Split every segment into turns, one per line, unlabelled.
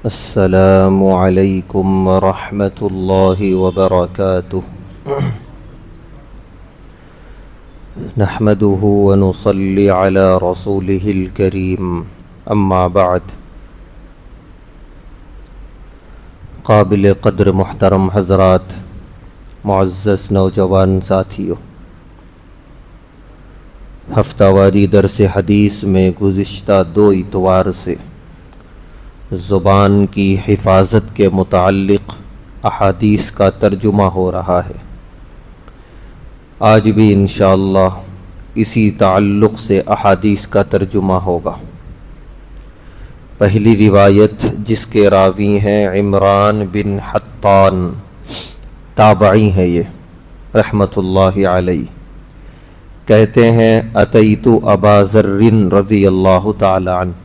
السلام علیکم ورحمۃ اللہ وبرکاتہ نحمده ونصلی علی رسوله الکریم اما بعد قابل قدر محترم حضرات، معزز نوجوان ساتھیوں، ہفتہ واری درس حدیث میں گزشتہ 2 اتوار سے زبان کی حفاظت کے متعلق احادیث کا ترجمہ ہو رہا ہے۔ آج بھی انشاءاللہ اسی تعلق سے احادیث کا ترجمہ ہوگا۔ پہلی روایت جس کے راوی ہیں عمران بن حطان، تابعی ہیں یہ رحمۃ اللہ علیہ، کہتے ہیں اتیت ابا ذر رضی اللہ تعالی عنہ،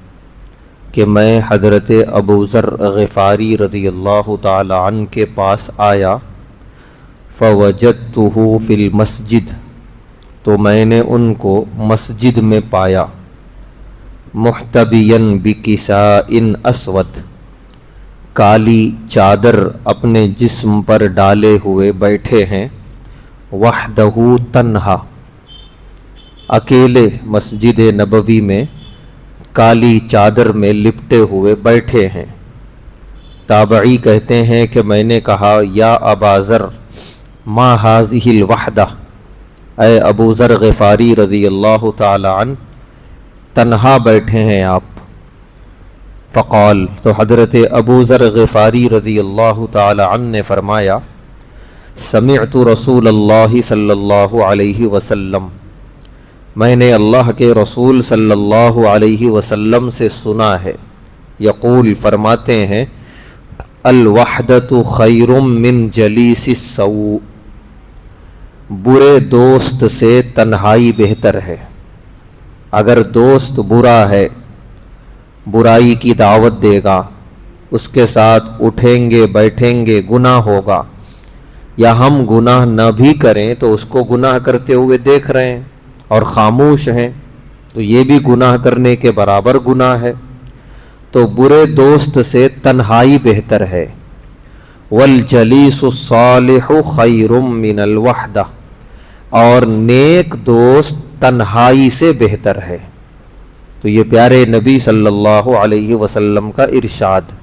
کہ میں حضرت ابو ذر غفاری رضی اللہ تعالی عنہ کے پاس آیا، فوجدتہ فی المسجد، تو میں نے ان کو مسجد میں پایا، محتبیا بکساء اسود، کالی چادر اپنے جسم پر ڈالے ہوئے بیٹھے ہیں، وحدہ تنہا، اکیلے مسجد نبوی میں کالی چادر میں لپٹے ہوئے بیٹھے ہیں۔ تابعی کہتے ہیں کہ میں نے کہا یا ابا ذر ما هذه الوحدہ، اے ابو ذر غفاری رضی اللہ تعالی عنہ، تنہا بیٹھے ہیں آپ؟ فقال، تو حضرت ابو ذر غفاری رضی اللہ تعالی عنہ نے فرمایا، سمعت رسول اللہ صلی اللہ علیہ وسلم، میں نے اللہ کے رسول صلی اللہ علیہ وسلم سے سنا ہے، یقول، فرماتے ہیں، الوحدۃ خیر من جلیس السوء، برے دوست سے تنہائی بہتر ہے۔ اگر دوست برا ہے، برائی کی دعوت دے گا، اس کے ساتھ اٹھیں گے بیٹھیں گے، گناہ ہوگا، یا ہم گناہ نہ بھی کریں تو اس کو گناہ کرتے ہوئے دیکھ رہے ہیں اور خاموش ہیں، تو یہ بھی گناہ کرنے کے برابر گناہ ہے۔ تو برے دوست سے تنہائی بہتر ہے۔ والجلیس الصالح خیر من الوحدہ، اور نیک دوست تنہائی سے بہتر ہے۔ تو یہ پیارے نبی صلی اللہ علیہ وسلم کا ارشاد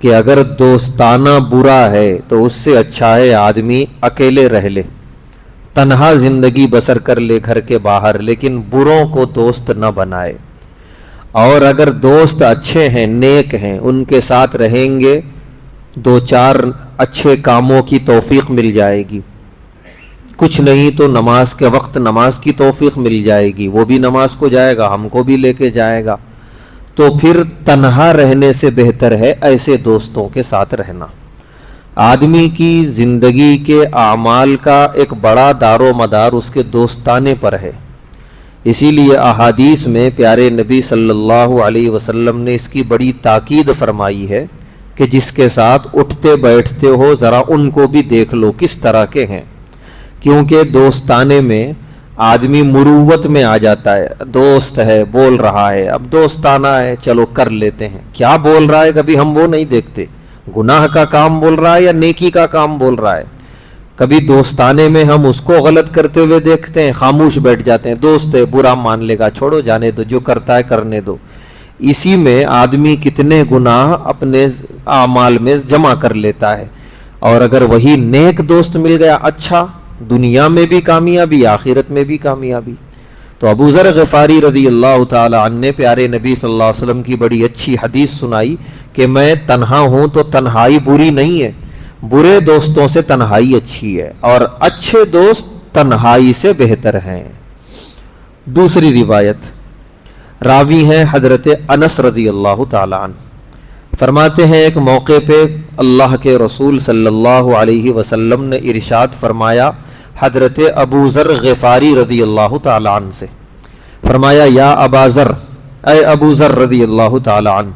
کہ اگر دوستانہ برا ہے تو اس سے اچھا ہے آدمی اکیلے رہ لے، تنہا زندگی بسر کر لے گھر کے باہر، لیکن بروں کو دوست نہ بنائے۔ اور اگر دوست اچھے ہیں، نیک ہیں، ان کے ساتھ رہیں گے، 2-4 اچھے کاموں کی توفیق مل جائے گی، کچھ نہیں تو نماز کے وقت نماز کی توفیق مل جائے گی، وہ بھی نماز کو جائے گا، ہم کو بھی لے کے جائے گا۔ تو پھر تنہا رہنے سے بہتر ہے ایسے دوستوں کے ساتھ رہنا۔ آدمی کی زندگی کے اعمال کا ایک بڑا دار و مدار اس کے دوستانے پر ہے۔ اسی لیے احادیث میں پیارے نبی صلی اللہ علیہ وسلم نے اس کی بڑی تاکید فرمائی ہے کہ جس کے ساتھ اٹھتے بیٹھتے ہو ذرا ان کو بھی دیکھ لو کس طرح کے ہیں، کیونکہ دوستانے میں آدمی مروت میں آ جاتا ہے، دوست ہے بول رہا ہے، اب دوستانہ ہے چلو کر لیتے ہیں، کیا بول رہا ہے کبھی ہم وہ نہیں دیکھتے، گناہ کا کام بول رہا ہے یا نیکی کا کام بول رہا ہے۔ کبھی دوستانے میں ہم اس کو غلط کرتے ہوئے دیکھتے ہیں، خاموش بیٹھ جاتے ہیں، دوست ہے برا مان لے گا، چھوڑو جانے دو، جو کرتا ہے کرنے دو۔ اسی میں آدمی کتنے گناہ اپنے اعمال میں جمع کر لیتا ہے۔ اور اگر وہی نیک دوست مل گیا، اچھا، دنیا میں بھی کامیابی، آخرت میں بھی کامیابی۔ تو ابو ذر غفاری رضی اللہ تعالی عنہ نے پیارے نبی صلی اللہ علیہ وسلم کی بڑی اچھی حدیث سنائی کہ میں تنہا ہوں تو تنہائی بری نہیں ہے، برے دوستوں سے تنہائی اچھی ہے، اور اچھے دوست تنہائی سے بہتر ہیں۔ دوسری روایت، راوی ہیں حضرت انس رضی اللہ تعالی عنہ، فرماتے ہیں ایک موقع پہ اللہ کے رسول صلی اللہ علیہ وسلم نے ارشاد فرمایا حضرت ابو ذر غفاری رضی اللہ تعالی عنہ سے، فرمایا یا ابا ذر، اے ابو ذر رضی اللہ تعالی عنہ،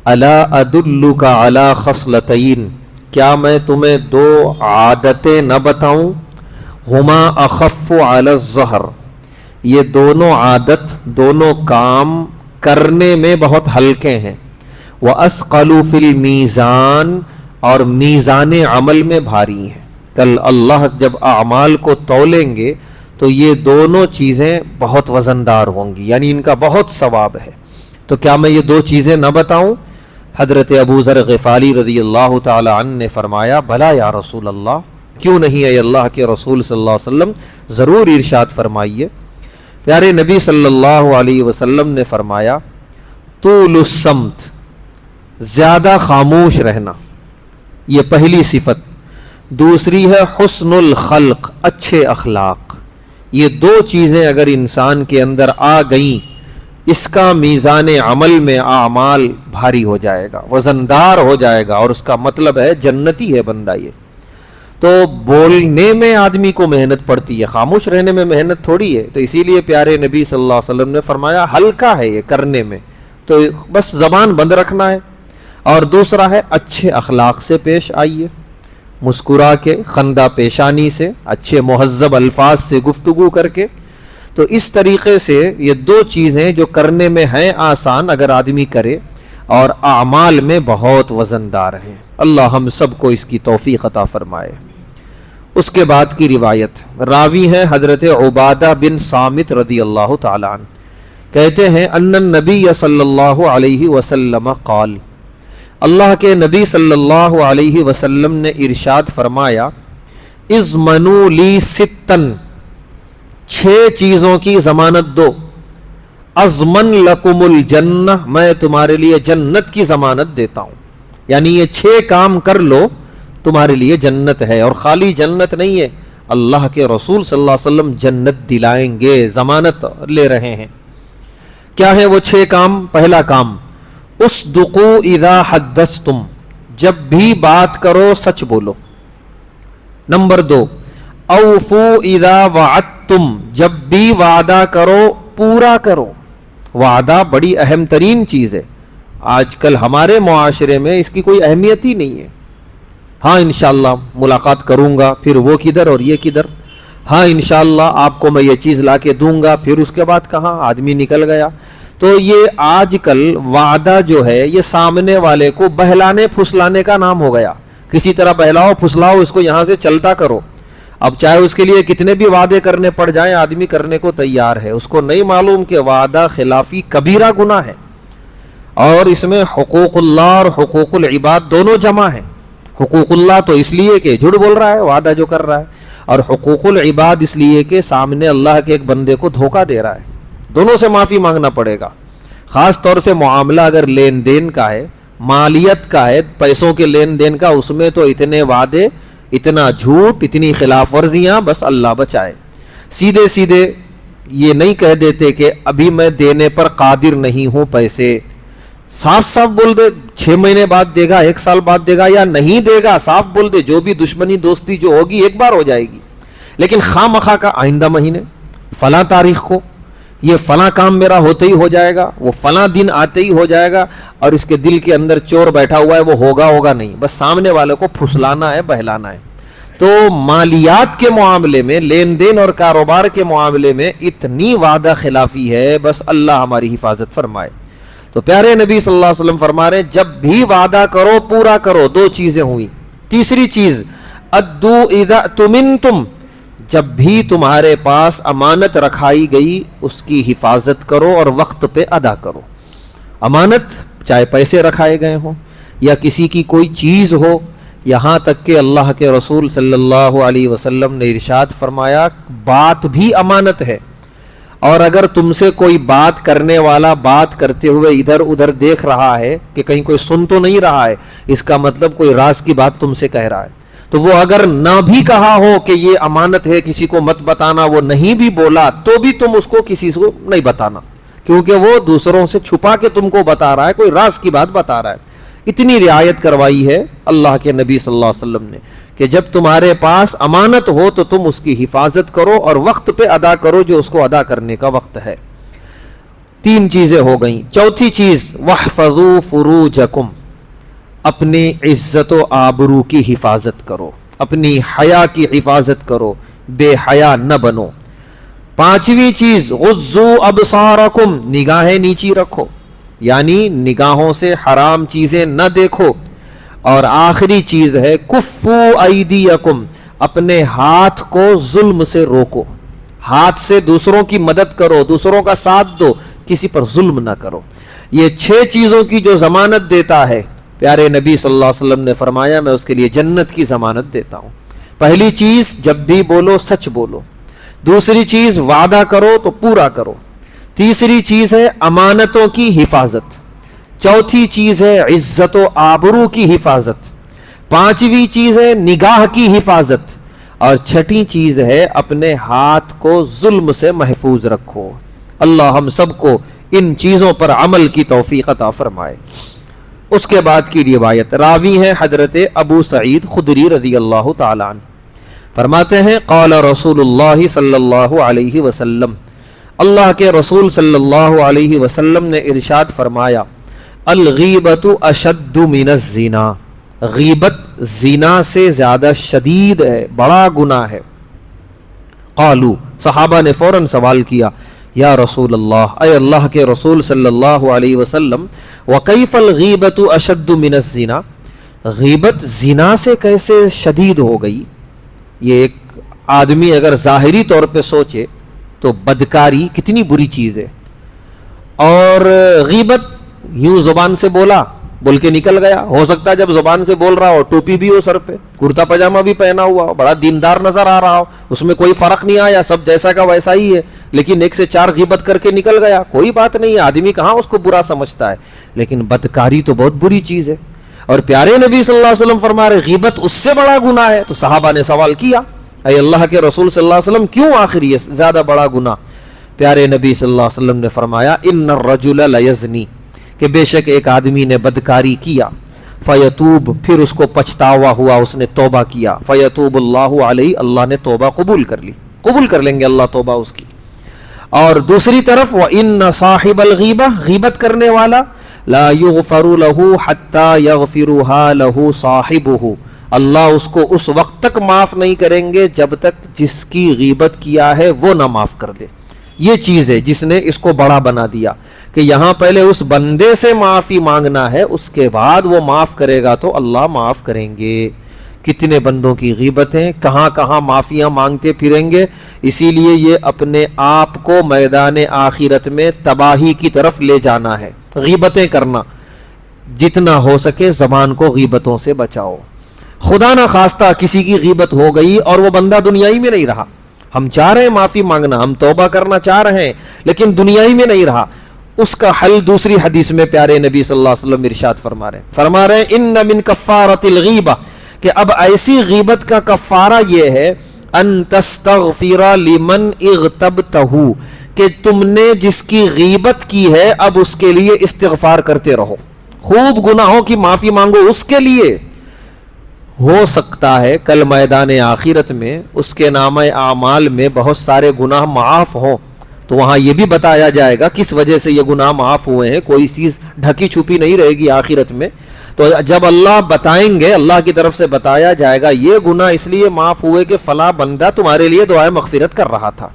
الا ادلک علی خصلتین، کیا میں تمہیں 2 عادتیں نہ بتاؤں، ہما اخف علی الظہر، یہ دونوں عادت، دونوں کام کرنے میں بہت ہلکے ہیں، وَأَثْقَلُ فِي الْمِيزَانِ، اور میزان عمل میں بھاری ہیں۔ کل اللہ جب اعمال کو تولیں گے تو یہ دونوں چیزیں بہت وزندار ہوں گی، یعنی ان کا بہت ثواب ہے۔ تو کیا میں یہ دو چیزیں نہ بتاؤں؟ حضرت ابو ذر غفاری رضی اللہ تعالی عنہ نے فرمایا بھلا یا رسول اللہ، کیوں نہیں اے اللہ کے رسول صلی اللہ علیہ وسلم، ضرور ارشاد فرمائیے۔ پیارے نبی صلی اللہ علیہ وسلم نے فرمایا طول الصمت، زیادہ خاموش رہنا، یہ پہلی صفت۔ دوسری ہے حسن الخلق، اچھے اخلاق۔ یہ دو چیزیں اگر انسان کے اندر آ گئیں، اس کا میزان عمل میں اعمال بھاری ہو جائے گا، وزندار ہو جائے گا، اور اس کا مطلب ہے جنتی ہے بندہ۔ یہ تو بولنے میں آدمی کو محنت پڑتی ہے، خاموش رہنے میں محنت تھوڑی ہے۔ تو اسی لیے پیارے نبی صلی اللہ علیہ وسلم نے فرمایا ہلکا ہے یہ کرنے میں، تو بس زبان بند رکھنا ہے۔ اور دوسرا ہے اچھے اخلاق سے پیش آئیے، مسکرا کے، خندہ پیشانی سے، اچھے مہذب الفاظ سے گفتگو کر کے۔ تو اس طریقے سے یہ دو چیزیں جو کرنے میں ہیں آسان، اگر آدمی کرے، اور اعمال میں بہت وزندار ہیں۔ اللہ ہم سب کو اس کی توفیق عطا فرمائے۔ اس کے بعد کی روایت، راوی ہیں حضرت عبادہ بن صامت رضی اللہ تعالی عنہ، کہتے ہیں ان النبی صلی اللہ علیہ وسلم قال، اللہ کے نبی صلی اللہ علیہ وسلم نے ارشاد فرمایا اضمنوا لی ستن، 6 چیزوں کی ضمانت دو، اضمن لکم الجنہ، میں تمہارے لیے جنت کی ضمانت دیتا ہوں، یعنی یہ 6 کام کر لو تمہارے لیے جنت ہے۔ اور خالی جنت نہیں ہے، اللہ کے رسول صلی اللہ علیہ وسلم جنت دلائیں گے، ضمانت لے رہے ہیں۔ کیا ہے وہ 6 کام؟ پہلا کام اصدقوا اذا حدثتم، جب بھی بات کرو سچ بولو۔ نمبر 2 اوفوا اذا وعدتم، جب بھی وعدہ کرو پورا کرو۔ وعدہ بڑی اہم ترین چیز ہے، آج کل ہمارے معاشرے میں اس کی کوئی اہمیت ہی نہیں ہے۔ ہاں انشاءاللہ ملاقات کروں گا، پھر وہ کدھر اور یہ کدھر، ہاں انشاءاللہ آپ کو میں یہ چیز لا کے دوں گا، پھر اس کے بعد کہاں آدمی نکل گیا۔ تو یہ آج کل وعدہ جو ہے یہ سامنے والے کو بہلانے پھسلانے کا نام ہو گیا، کسی طرح بہلاؤ پھسلاؤ اس کو، یہاں سے چلتا کرو۔ اب چاہے اس کے لیے کتنے بھی وعدے کرنے پڑ جائیں، آدمی کرنے کو تیار ہے۔ اس کو نہیں معلوم کہ وعدہ خلافی کبیرہ گناہ ہے، اور اس میں حقوق اللہ اور حقوق العباد دونوں جمع ہیں۔ حقوق اللہ تو اس لیے کہ جھوٹ بول رہا ہے وعدہ جو کر رہا ہے، اور حقوق العباد اس لیے کہ سامنے اللہ کے ایک بندے کو دھوکہ دے رہا ہے۔ دونوں سے معافی مانگنا پڑے گا۔ خاص طور سے معاملہ اگر لین دین کا ہے، مالیت کا ہے، پیسوں کے لین دین کا، اس میں تو اتنے وعدے، اتنا جھوٹ، اتنی خلاف ورزیاں، بس اللہ بچائے۔ سیدھے سیدھے یہ نہیں کہہ دیتے کہ ابھی میں دینے پر قادر نہیں ہوں پیسے، صاف صاف بول دے 6 مہینے بعد دے گا، 1 سال بعد دے گا، یا نہیں دے گا، صاف بول دے۔ جو بھی دشمنی دوستی جو ہوگی ایک بار ہو جائے گی، لیکن خواہ مخواہ کا آئندہ مہینے، فلاں تاریخ کو یہ فلاں کام میرا ہوتے ہی ہو جائے گا، وہ فلاں دن آتے ہی ہو جائے گا، اور اس کے دل کے اندر چور بیٹھا ہوا ہے، وہ ہوگا نہیں، بس سامنے والے کو پھسلانا ہے، بہلانا ہے۔ تو مالیات کے معاملے میں، لین دین اور کاروبار کے معاملے میں اتنی وعدہ خلافی ہے، بس اللہ ہماری حفاظت فرمائے۔ تو پیارے نبی صلی اللہ علیہ وسلم فرما رہے جب بھی وعدہ کرو پورا کرو۔ 2 چیزیں ہوئی۔ تیسری چیز ادو اذا تمنتم، جب بھی تمہارے پاس امانت رکھائی گئی اس کی حفاظت کرو اور وقت پہ ادا کرو۔ امانت چاہے پیسے رکھائے گئے ہوں یا کسی کی کوئی چیز ہو، یہاں تک کہ اللہ کے رسول صلی اللہ علیہ وسلم نے ارشاد فرمایا بات بھی امانت ہے، اور اگر تم سے کوئی بات کرنے والا بات کرتے ہوئے ادھر ادھر دیکھ رہا ہے کہ کہیں کوئی سن تو نہیں رہا ہے، اس کا مطلب کوئی راز کی بات تم سے کہہ رہا ہے، تو وہ اگر نہ بھی کہا ہو کہ یہ امانت ہے کسی کو مت بتانا، وہ نہیں بھی بولا تو بھی تم اس کو کسی کو نہیں بتانا، کیونکہ وہ دوسروں سے چھپا کے تم کو بتا رہا ہے، کوئی راز کی بات بتا رہا ہے۔ اتنی رعایت کروائی ہے اللہ کے نبی صلی اللہ علیہ وسلم نے کہ جب تمہارے پاس امانت ہو تو تم اس کی حفاظت کرو اور وقت پہ ادا کرو جو اس کو ادا کرنے کا وقت ہے۔ 3 چیزیں ہو گئیں۔ چوتھی چیز واحفظوا فروجکم، اپنی عزت و آبرو کی حفاظت کرو، اپنی حیا کی حفاظت کرو، بے حیا نہ بنو۔ 5ویں چیز غضوا ابصارکم، نگاہیں نیچی رکھو، یعنی نگاہوں سے حرام چیزیں نہ دیکھو. اور آخری چیز ہے کفو ایدیکم، اپنے ہاتھ کو ظلم سے روکو. ہاتھ سے دوسروں کی مدد کرو، دوسروں کا ساتھ دو، کسی پر ظلم نہ کرو. یہ 6 چیزوں کی جو ضمانت دیتا ہے پیارے نبی صلی اللہ علیہ وسلم نے فرمایا میں اس کے لیے جنت کی ضمانت دیتا ہوں. پہلی چیز جب بھی بولو سچ بولو. دوسری چیز وعدہ کرو تو پورا کرو. تیسری چیز ہے امانتوں کی حفاظت. چوتھی چیز ہے عزت و آبرو کی حفاظت. پانچویں چیز ہے نگاہ کی حفاظت. اور چھٹی چیز ہے اپنے ہاتھ کو ظلم سے محفوظ رکھو. اللہ ہم سب کو ان چیزوں پر عمل کی توفیق عطا فرمائے. اس کے بعد کی روایت راوی ہیں حضرت ابو سعید خدری رضی اللہ تعالیٰ عنہ. فرماتے ہیں قال رسول اللہ صلی اللہ علیہ وسلم، اللہ کے رسول صلی اللہ علیہ وسلم نے ارشاد فرمایا الغیبت اشد من الزنا، غیبت زنا سے زیادہ شدید ہے، بڑا گناہ ہے. قالو، صحابہ نے فوراً سوال کیا یا رسول اللہ، اے اللہ کے رسول صلی اللہ علیہ وسلم، وکیف الغیبت اشد من الزنا، غیبت زنا سے کیسے شدید ہو گئی؟ یہ ایک آدمی اگر ظاہری طور پہ سوچے تو بدکاری کتنی بری چیز ہے. اور غیبت یوں زبان سے بولا، بول کے نکل گیا. ہو سکتا ہے جب زبان سے بول رہا ہو ٹوپی بھی ہو سر پہ، کرتا پاجامہ بھی پہنا ہوا ہو، بڑا دیندار نظر آ رہا ہو، اس میں کوئی فرق نہیں آیا، سب جیسا کا ویسا ہی ہے، لیکن 1 سے 4 غیبت کر کے نکل گیا. کوئی بات نہیں ہے، آدمی کہاں اس کو برا سمجھتا ہے، لیکن بدکاری تو بہت بری چیز ہے. اور پیارے نبی صلی اللہ علیہ وسلم فرما رہے غیبت اس سے بڑا گناہ ہے. تو صحابہ نے سوال کیا اے اللہ کے رسول صلی اللہ علیہ وسلم کیوں آخر یہ زیادہ بڑا گناہ؟ پیارے نبی صلی اللہ علیہ وسلم نے فرمایا ان الرجل لیزنی، کہ بے شک ایک آدمی نے بدکاری کیا، فیتوب، پھر اس کو پچھتاوا ہوا، اس نے توبہ کیا، فیتوب اللہ علیہ، اللہ نے توبہ قبول کر لی، قبول کر لیں گے اللہ توبہ اس کی. اور دوسری طرف وَإِنَّ صَاحِبَ الْغِيبَةِ، غیبت کرنے والا، لا یغفر له حتی یغفرها له صاحبه، اللہ اس کو اس وقت تک معاف نہیں کریں گے جب تک جس کی غیبت کیا ہے وہ نہ معاف کر دے. یہ چیز ہے جس نے اس کو بڑا بنا دیا کہ یہاں پہلے اس بندے سے معافی مانگنا ہے، اس کے بعد وہ معاف کرے گا تو اللہ معاف کریں گے. کتنے بندوں کی غیبتیں، کہاں کہاں معافیاں مانگتے پھریں گے. اسی لیے یہ اپنے آپ کو میدان آخرت میں تباہی کی طرف لے جانا ہے. غیبتیں کرنا، جتنا ہو سکے زبان کو غیبتوں سے بچاؤ. خدا نہ خواستہ کسی کی غیبت ہو گئی اور وہ بندہ دنیائی میں نہیں رہا، ہم چاہ رہے ہیں معافی مانگنا، ہم توبہ کرنا چاہ رہے ہیں، لیکن دنیائی میں نہیں رہا، اس کا حل دوسری حدیث میں پیارے نبی صلی اللہ علیہ وسلم ارشاد فرما رہے ہیں ان من کفارۃ الغیبہ، کہ اب ایسی غیبت کا کفارہ یہ ہے ان تستغفر لمن اغتبتہ، کہ تم نے جس کی غیبت کی ہے اب اس کے لیے استغفار کرتے رہو، خوب گناہوں کی معافی مانگو اس کے لیے. ہو سکتا ہے کل میدان آخرت میں اس کے نامہ اعمال میں بہت سارے گناہ معاف ہوں، تو وہاں یہ بھی بتایا جائے گا کس وجہ سے یہ گناہ معاف ہوئے ہیں، کوئی چیز ڈھکی چھپی نہیں رہے گی آخرت میں. تو جب اللہ بتائیں گے، اللہ کی طرف سے بتایا جائے گا یہ گناہ اس لیے معاف ہوئے کہ فلاں بندہ تمہارے لیے دعائے مغفرت کر رہا تھا.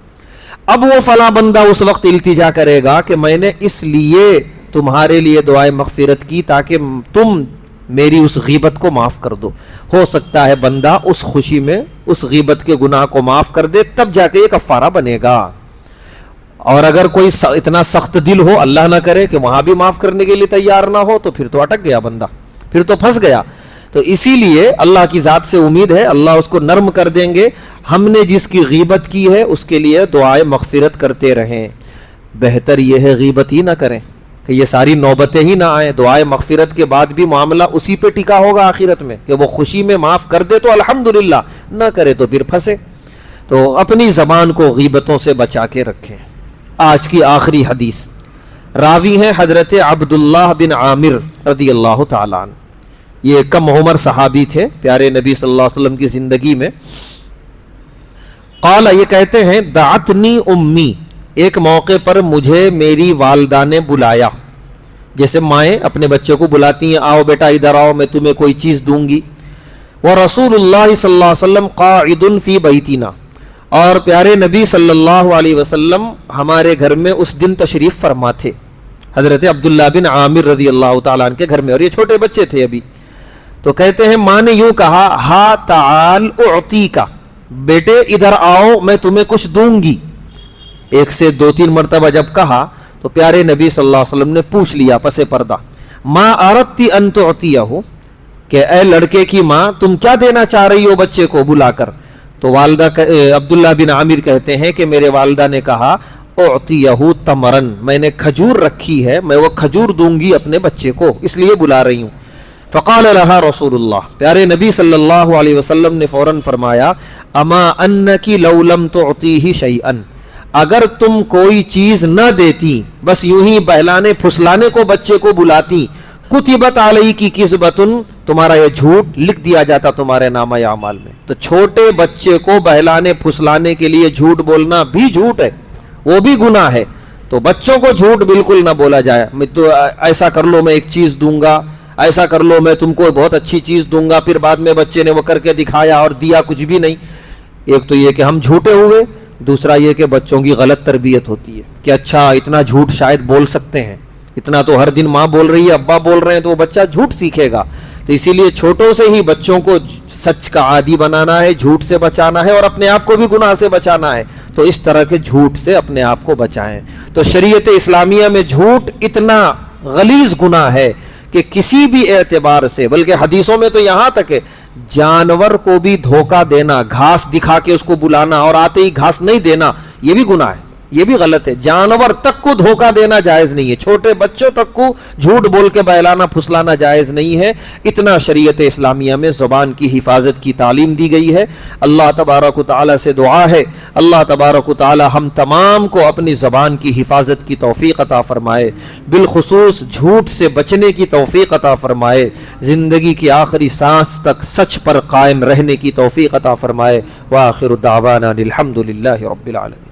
اب وہ فلاں بندہ اس وقت التجا کرے گا کہ میں نے اس لیے تمہارے لیے دعائے مغفرت کی تاکہ تم میری اس غیبت کو معاف کر دو. ہو سکتا ہے بندہ اس خوشی میں اس غیبت کے گناہ کو معاف کر دے، تب جا کے یہ کفارہ بنے گا. اور اگر کوئی اتنا سخت دل ہو، اللہ نہ کرے کہ وہاں بھی معاف کرنے کے لیے تیار نہ ہو، تو پھر تو اٹک گیا بندہ، پھر تو پھنس گیا. تو اسی لیے اللہ کی ذات سے امید ہے اللہ اس کو نرم کر دیں گے. ہم نے جس کی غیبت کی ہے اس کے لیے دعائے مغفرت کرتے رہیں. بہتر یہ ہے غیبت ہی نہ کریں کہ یہ ساری نوبتیں ہی نہ آئیں. دعائے مغفرت کے بعد بھی معاملہ اسی پہ ٹکا ہوگا آخرت میں کہ وہ خوشی میں معاف کر دے تو الحمدللہ، نہ کرے تو پھر پھنسے. تو اپنی زبان کو غیبتوں سے بچا کے رکھیں. آج کی آخری حدیث راوی ہیں حضرت عبداللہ بن عامر رضی اللہ تعالیٰ عنہ. یہ کم عمر صحابی تھے پیارے نبی صلی اللہ علیہ وسلم کی زندگی میں. قال، یہ کہتے ہیں دعتنی امی، ایک موقع پر مجھے میری والدہ نے بلایا، جیسے مائیں اپنے بچے کو بلاتی ہیں آؤ بیٹا ادھر آؤ میں تمہیں کوئی چیز دوں گی. ورسول اللہ صلی اللہ علیہ وسلم قاعد فی بیتنا، اور پیارے نبی صلی اللہ علیہ وسلم ہمارے گھر میں اس دن تشریف فرما تھے. حضرت عبداللہ بن عامر رضی اللہ تعالیٰ عنہ کے گھر میں، اور یہ چھوٹے بچے تھے ابھی. تو کہتے ہیں ماں نے یوں کہا ہا تعال اعطیکا، بیٹے ادھر آؤ میں تمہیں کچھ دوں گی. ایک سے دو تین مرتبہ جب کہا تو پیارے نبی صلی اللہ علیہ وسلم نے پوچھ لیا پس پردہ، ما اردتی ان تعطیہ، کہ اے لڑکے کی ماں تم کیا دینا چاہ رہی ہو بچے کو بلا کر؟ تو والدہ عبداللہ بن عامر کہتے ہیں کہ میرے والدہ نے کہا اعطیہ تمرن، میں نے کھجور رکھی ہے، میں وہ کھجور دوں گی اپنے بچے کو، اس لیے بلا رہی ہوں. فقال لها رسول اللہ، پیارے نبی صلی اللہ علیہ وسلم نے فوراً فرمایا اما انکی لو لم تعطیہ شیئا، اگر تم کوئی چیز نہ دیتی، بس یوں ہی بہلانے پھسلانے کو بچے کو بلاتی، کتبت علیک کذبۃ، تمہارا یہ جھوٹ لکھ دیا جاتا تمہارے نامہ اعمال میں. تو چھوٹے بچے کو بہلانے پھسلانے کے لیے جھوٹ بولنا بھی جھوٹ ہے، وہ بھی گناہ ہے. تو بچوں کو جھوٹ بالکل نہ بولا جائے. میں تو ایسا کر لو میں ایک چیز دوں گا، ایسا کر لو میں تم کو بہت اچھی چیز دوں گا، پھر بعد میں بچے نے وہ کر کے دکھایا اور دیا کچھ بھی نہیں. ایک تو یہ کہ ہم جھوٹے ہوئے، دوسرا یہ کہ بچوں کی غلط تربیت ہوتی ہے کہ اچھا اتنا جھوٹ شاید بول سکتے ہیں، اتنا تو ہر دن ماں بول رہی ہے ابا بول رہے ہیں تو وہ بچہ جھوٹ سیکھے گا. تو اسی لیے چھوٹوں سے ہی بچوں کو سچ کا عادی بنانا ہے، جھوٹ سے بچانا ہے اور اپنے آپ کو بھی گناہ سے بچانا ہے. تو اس طرح کے جھوٹ سے اپنے آپ کو بچائیں. تو شریعت اسلامیہ میں جھوٹ اتنا غلیظ گناہ ہے کہ کسی بھی اعتبار سے، بلکہ حدیثوں میں تو یہاں تک ہے جانور کو بھی دھوکہ دینا، گھاس دکھا کے اس کو بلانا اور آتے ہی گھاس نہیں دینا، یہ بھی گناہ ہے، یہ بھی غلط ہے. جانور تک کو دھوکہ دینا جائز نہیں ہے، چھوٹے بچوں تک کو جھوٹ بول کے بہلانا پھسلانا جائز نہیں ہے. اتنا شریعت اسلامیہ میں زبان کی حفاظت کی تعلیم دی گئی ہے. اللہ تبارک و تعالی سے دعا ہے اللہ تبارک و تعالی ہم تمام کو اپنی زبان کی حفاظت کی توفیق عطا فرمائے، بالخصوص جھوٹ سے بچنے کی توفیق عطا فرمائے، زندگی کی آخری سانس تک سچ پر قائم رہنے کی توفیق عطا فرمائے. وآخر دعوانا الحمد للہ رب العالمین.